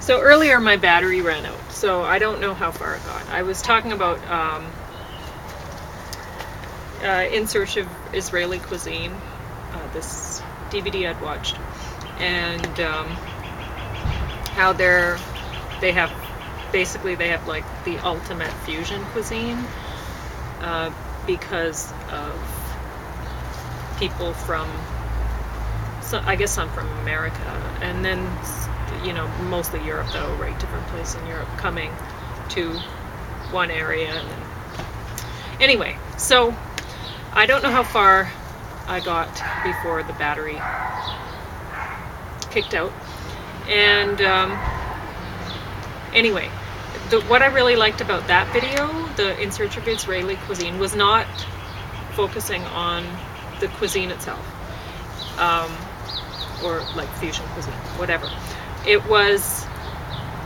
So earlier my battery ran out, so I don't know how far it got. I was talking about In Search of Israeli Cuisine, this DVD I'd watched, and how they have like the ultimate fusion cuisine because of people from, so I guess some from America, and then mostly Europe though, right? Different places in Europe coming to one area. And then, anyway, so I don't know how far I got before the battery kicked out. And anyway, what I really liked about that video, the In Search of Israeli Cuisine, was not focusing on the cuisine itself, or like fusion cuisine, whatever. It was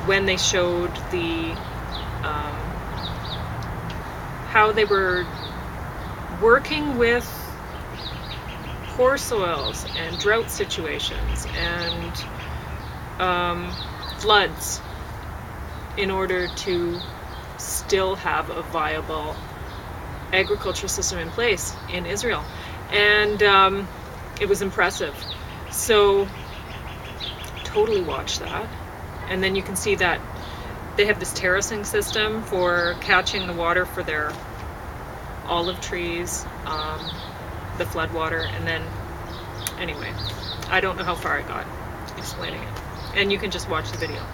when they showed the how they were working with poor soils and drought situations and floods in order to still have a viable agriculture system in place in Israel. And it was impressive. So totally watch that. And then you can see that they have this terracing system for catching the water for their olive trees, the flood water. And then, anyway, I don't know how far I got explaining it. And you can just watch the video,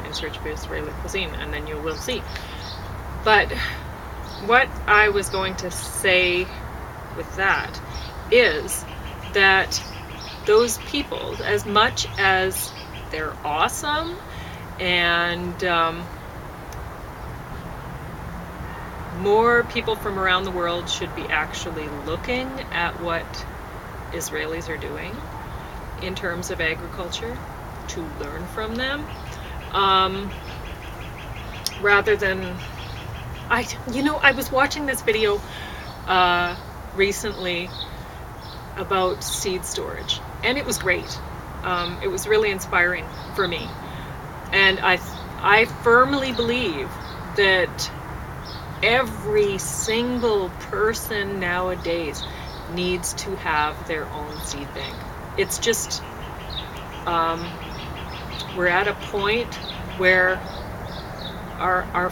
In Search of Israeli Cuisine, and then you will see. But what I was going to say with that is that those people, as much as they're awesome and more people from around the world should be actually looking at what Israelis are doing in terms of agriculture to learn from them, rather than I was watching this video recently about seed storage, and it was great. It was really inspiring for me, and I firmly believe that every single person nowadays needs to have their own seed bank. It's just we're at a point where our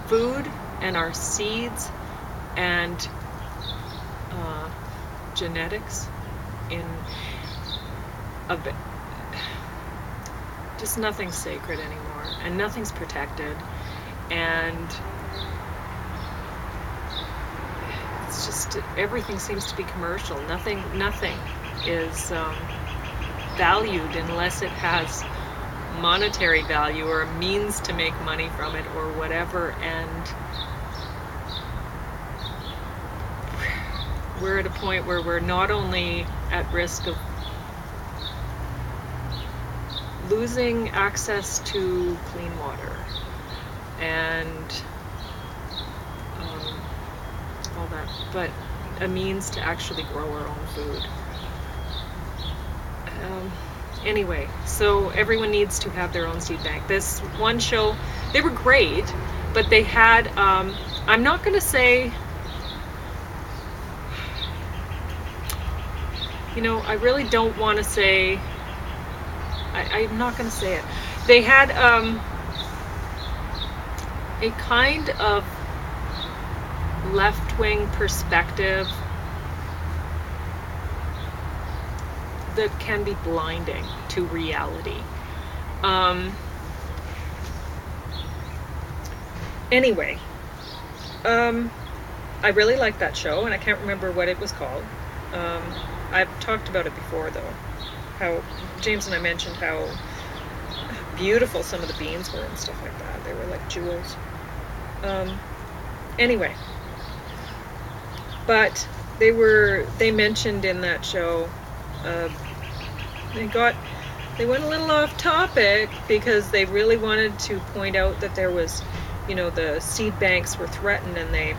food and our seeds and genetics in just nothing's sacred anymore, and nothing's protected, and it's just everything seems to be commercial. Nothing is valued unless it has monetary value or a means to make money from it or whatever. And we're at a point where we're not only at risk of losing access to clean water and all that, but a means to actually grow our own food. Anyway, so everyone needs to have their own seed bank. This one show, they were great, but they had, I'm not going to say, I really don't want to say, I'm not going to say it. They had a kind of left-wing perspective that can be blinding to reality. Anyway, I really liked that show, and I can't remember what it was called. I've talked about it before, though. How James and I mentioned how beautiful some of the beans were and stuff like that. They were like jewels. Anyway, but they mentioned in that show, they went a little off topic because they really wanted to point out that there was, the seed banks were threatened, and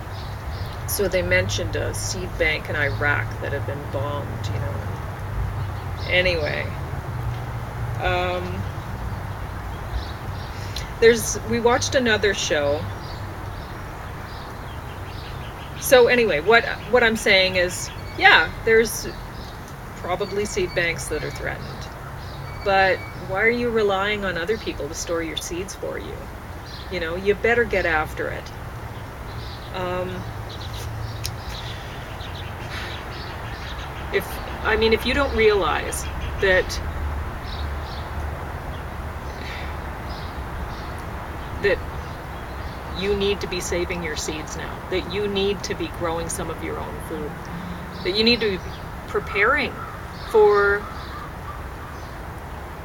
so they mentioned a seed bank in Iraq that had been bombed, Anyway, We watched another show. So anyway, what I'm saying is, yeah, there's probably seed banks that are threatened. But why are you relying on other people to store your seeds for you? You know, you better get after it. If you don't realize that you need to be saving your seeds now, that you need to be growing some of your own food, that you need to be preparing for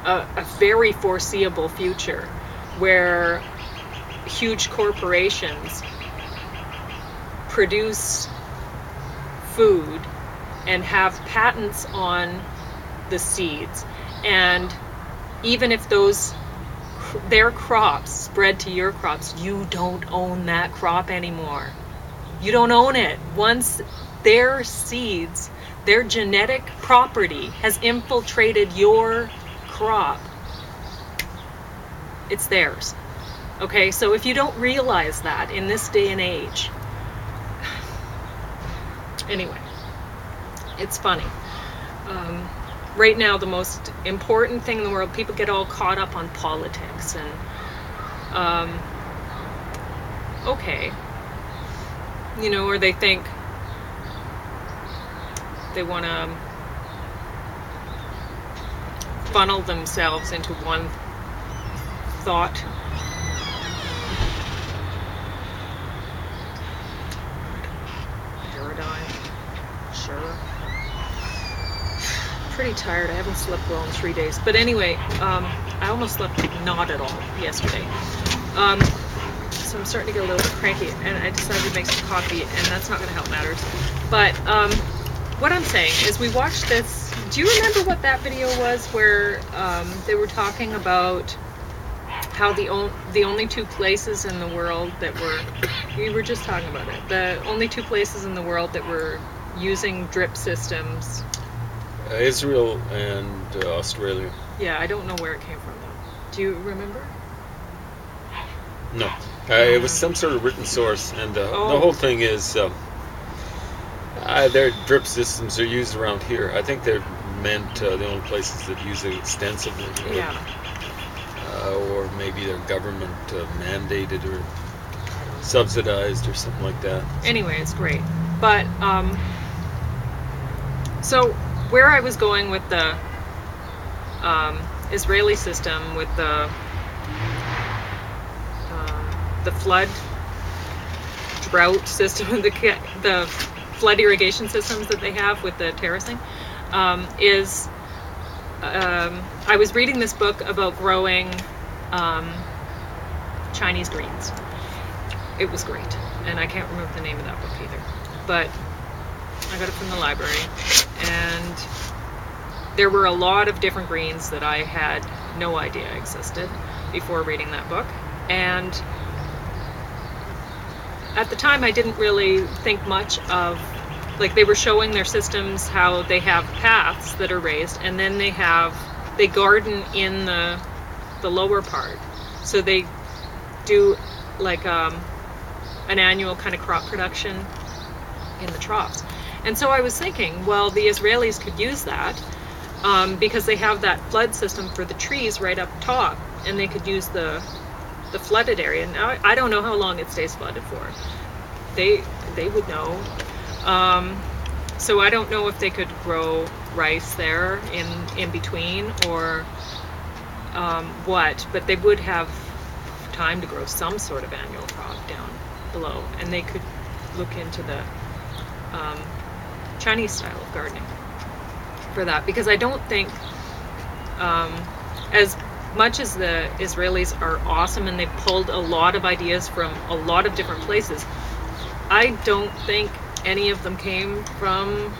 a very foreseeable future where huge corporations produce food and have patents on the seeds, and even if their crops spread to your crops, you don't own that crop anymore. You don't own it. Once their seeds, their genetic property has infiltrated your crop, it's theirs. Okay, so if you don't realize that in this day and age, anyway, it's funny. Right now, the most important thing in the world, people get all caught up on politics, and okay, you know, or they think they want to funnel themselves into one thought paradigm. Sure. Pretty tired. I haven't slept well in 3 days. But anyway, I almost slept not at all yesterday. So I'm starting to get a little bit cranky, and I decided to make some coffee, and that's not going to help matters. But what I'm saying is, we watched this. Do you remember what that video was where they were talking about how the only two places in the world that we were just talking about it, the only two places in the world that were using drip systems? Israel and Australia. Yeah, I don't know where it came from though. Do you remember? No. It was some sort of written source, and the whole thing is their drip systems are used around here. I think they're meant the only places that use it extensively. Yeah. Or maybe they're government mandated or subsidized or something like that. Anyway, it's great. But so where I was going with the Israeli system, with the flood drought system, the flood irrigation systems that they have with the terracing, is I was reading this book about growing Chinese greens. It was great, and I can't remember the name of that book either, but I got it from the library, and there were a lot of different greens that I had no idea existed before reading that book. And at the time, I didn't really think much of, like, they were showing their systems, how they have paths that are raised, and then they garden in the lower part. So they do like an annual kind of crop production in the troughs. And so I was thinking, well, the Israelis could use that because they have that flood system for the trees right up top, and they could use the flooded area. Now, I don't know how long it stays flooded for. They would know. So I don't know if they could grow rice there in between, or what, but they would have time to grow some sort of annual crop down below, and they could look into the Chinese style of gardening for that, because I don't think, as much as the Israelis are awesome and they've pulled a lot of ideas from a lot of different places, I don't think any of them came from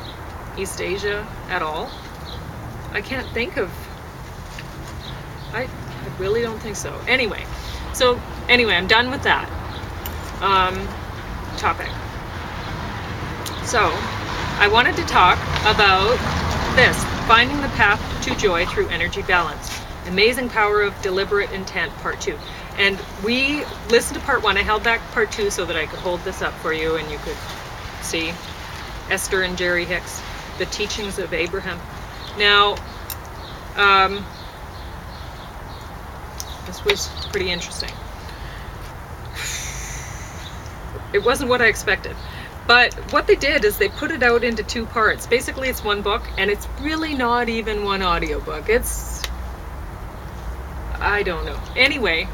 East Asia at all. I can't think of, I really don't think so. Anyway, I'm done with that topic. So I wanted to talk about this, finding the path to joy through energy balance. Amazing Power of Deliberate Intent, Part 2. And we listened to part 1. I held back part 2 so that I could hold this up for you and you could see Esther and Jerry Hicks, The Teachings of Abraham. Now, this was pretty interesting. It wasn't what I expected. But what they did is they put it out into 2 parts. Basically, it's 1 book, and it's really not even 1 audiobook. It's, I don't know. Anyway,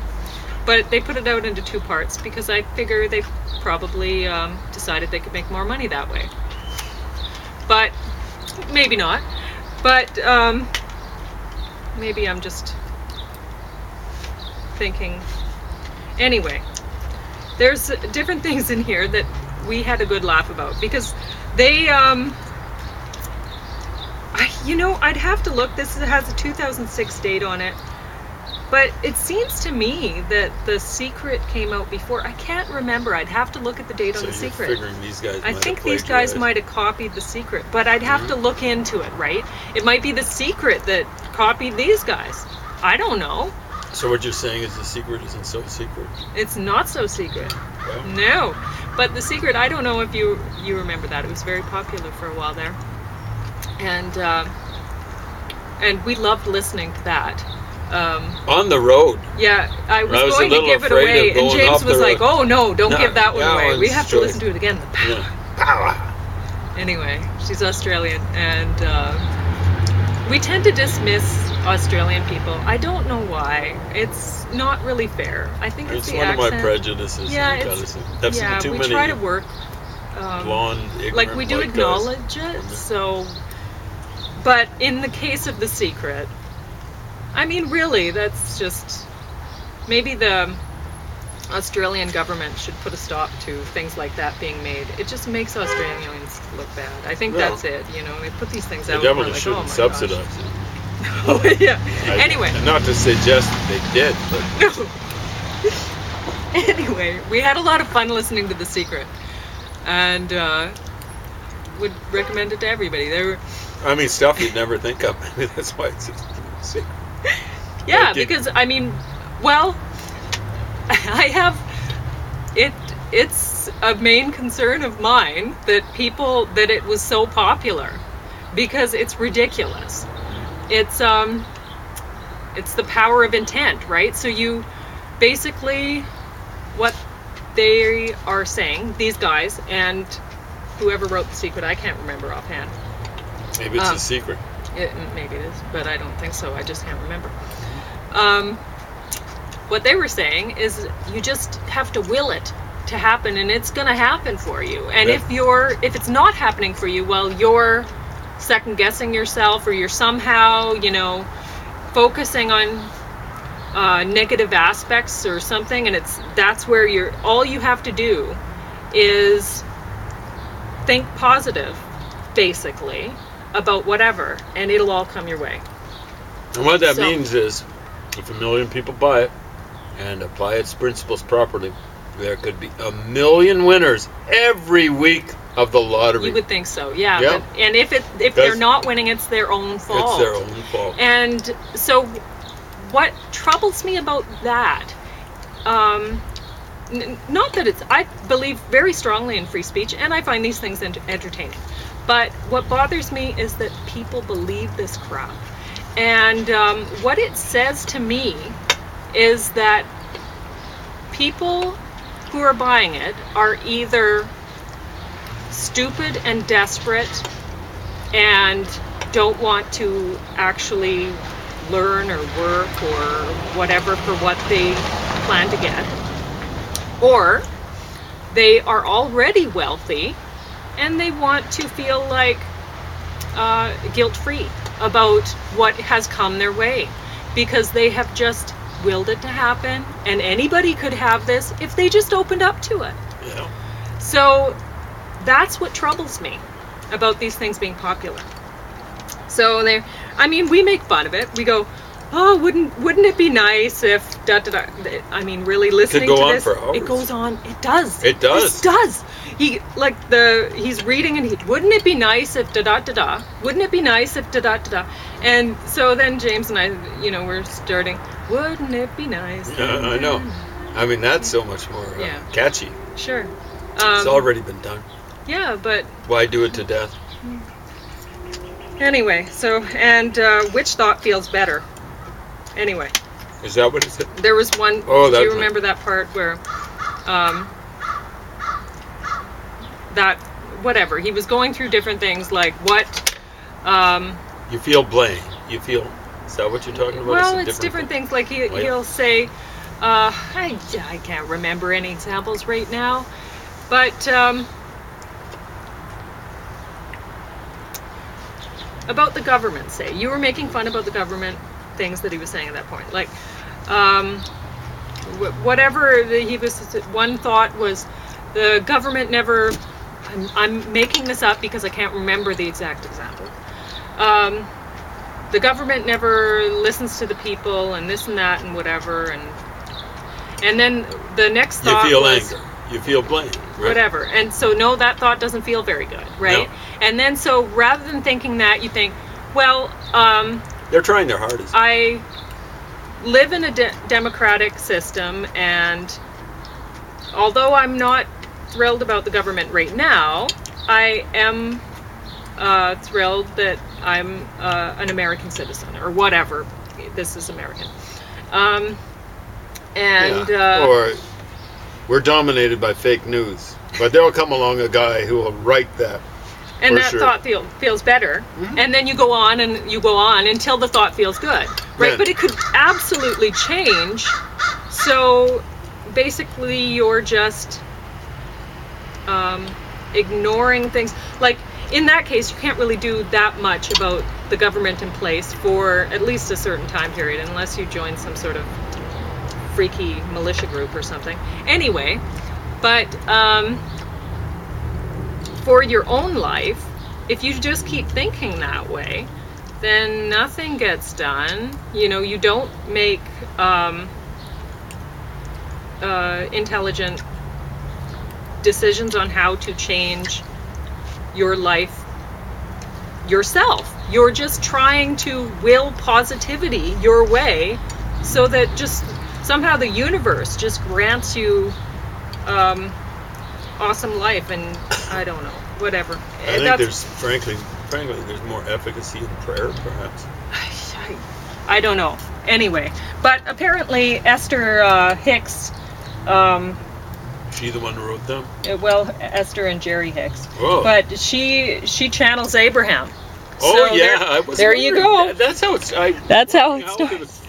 but they put it out into 2 parts because I figure they probably decided they could make more money that way. But maybe not. But maybe I'm just thinking. Anyway, there's different things in here that we had a good laugh about because they, I'd have to look. This has a 2006 date on it. But it seems to me that The Secret came out before. I can't remember. I'd have to look at the date on The Secret. So you're figuring these guys I think these guys might have copied The Secret, but I'd have to look into it, right? It might be The Secret that copied these guys. I don't know. So what you're saying is The Secret isn't so secret? It's not so secret. Well, No. But The Secret, I don't know if you remember that. It was very popular for a while there. And we loved listening to that. on the road. Yeah, I was I was going a to little give it afraid away, of and going James off was the like, road. "Oh no, don't No, give that one that away. We one's have to choice. listen to it again." The power. Yeah. Power. Anyway, she's Australian, and we tend to dismiss Australian people. I don't know why. It's not really fair. I think it's It's the one accent. of my prejudices. Yeah, I've seen too we many try to work. blonde, ignorant Like we do white acknowledge guys. it. So, but in the case of The Secret, I mean, really, that's just maybe the Australian government should put a stop to things like that being made. It just makes Australians look bad. I think Well, that's it. They put these things They out. And we're definitely like, shouldn't oh my subsidize gosh. it. Oh, yeah. Anyway. And not to suggest that they did, but No. Anyway, we had a lot of fun listening to The Secret, and would recommend it to everybody. They were, I mean, stuff you'd never think of. Maybe that's why it's a secret. yeah, Like it- because I mean, well, I have it. It's a main concern of mine that it was so popular because it's ridiculous. It's the power of intent, right? So you basically, what they are saying, these guys and whoever wrote The Secret, I can't remember offhand. Maybe it's a secret. Maybe it is, but I don't think so. I just can't remember. What they were saying is you just have to will it to happen, and it's going to happen for you. And Yeah. if it's not happening for you, well, you're second guessing yourself, or you're somehow, focusing on negative aspects or something, and that's where all you have to do is think positive, basically, about whatever, and it'll all come your way. And what that So- means is, if 1 million people buy it and apply its principles properly, there could be 1 million winners every week of the lottery. You would think so, yeah. Yeah. But, and if they're not winning, it's their own fault. It's their own fault. And so, what troubles me about that, not that I believe very strongly in free speech, and I find these things entertaining. But what bothers me is that people believe this crap. And what it says to me is that people who are buying it are either stupid and desperate and don't want to actually learn or work or whatever for what they plan to get, or they are already wealthy and they want to feel like guilt-free about what has come their way because they have just willed it to happen, and anybody could have this if they just opened up to it. Yeah. So that's what troubles me about these things being popular. So we make fun of it. We go, oh, wouldn't it be nice if da da da? I mean, really listening go to on this, for hours. it goes on. It does. It does. It does. he's reading and wouldn't it be nice if da da da da? Wouldn't it be nice if da da da da? And so then James and I, we're starting. Wouldn't it be nice? I know. I mean, that's so much more catchy. Sure. It's already been done. Yeah, but why do it to death? Anyway, so and which thought feels better? Anyway. Is that what it said? There was one. Oh, do you remember that part where, that whatever he was going through different things like what. You feel blame. You feel. Is that what you're talking about? Well, it's different things. Like he'll say, I can't remember any examples right now, but about the government. Say you were making fun about the government things that he was saying at that point, like whatever he was. One thought was the government never. I'm making this up because I can't remember the exact example. The government never listens to the people and this and that and whatever, and then the next thought you feel was anger, you feel blame, right? Whatever. And so no, that thought doesn't feel very good, right? No. And then so rather than thinking that, you think, well, they're trying their hardest. I live in a democratic system, and although I'm not thrilled about the government right now, I am thrilled that I'm an American citizen or whatever. This is American. Or we're dominated by fake news, but there'll come along a guy who will write that. And that thought feels better. Mm-hmm. And then you go on until the thought feels good, right? But it could absolutely change. So basically you're just ignoring things. Like in that case, you can't really do that much about the government in place for at least a certain time period, unless you join some sort of freaky militia group or something. Anyway, but for your own life, if you just keep thinking that way, then nothing gets done. You don't make intelligent decisions on how to change your life yourself. You're just trying to will positivity your way so that just somehow the universe just grants you awesome life, and I don't know, whatever. I think there's frankly there's more efficacy in prayer, perhaps. I don't know. Anyway, but apparently Esther Hicks. She the one who wrote them? Well, Esther and Jerry Hicks. Oh. But she channels Abraham. Oh so yeah, there you go. That's how it's. That's how it starts.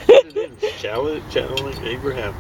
Channeling Abraham.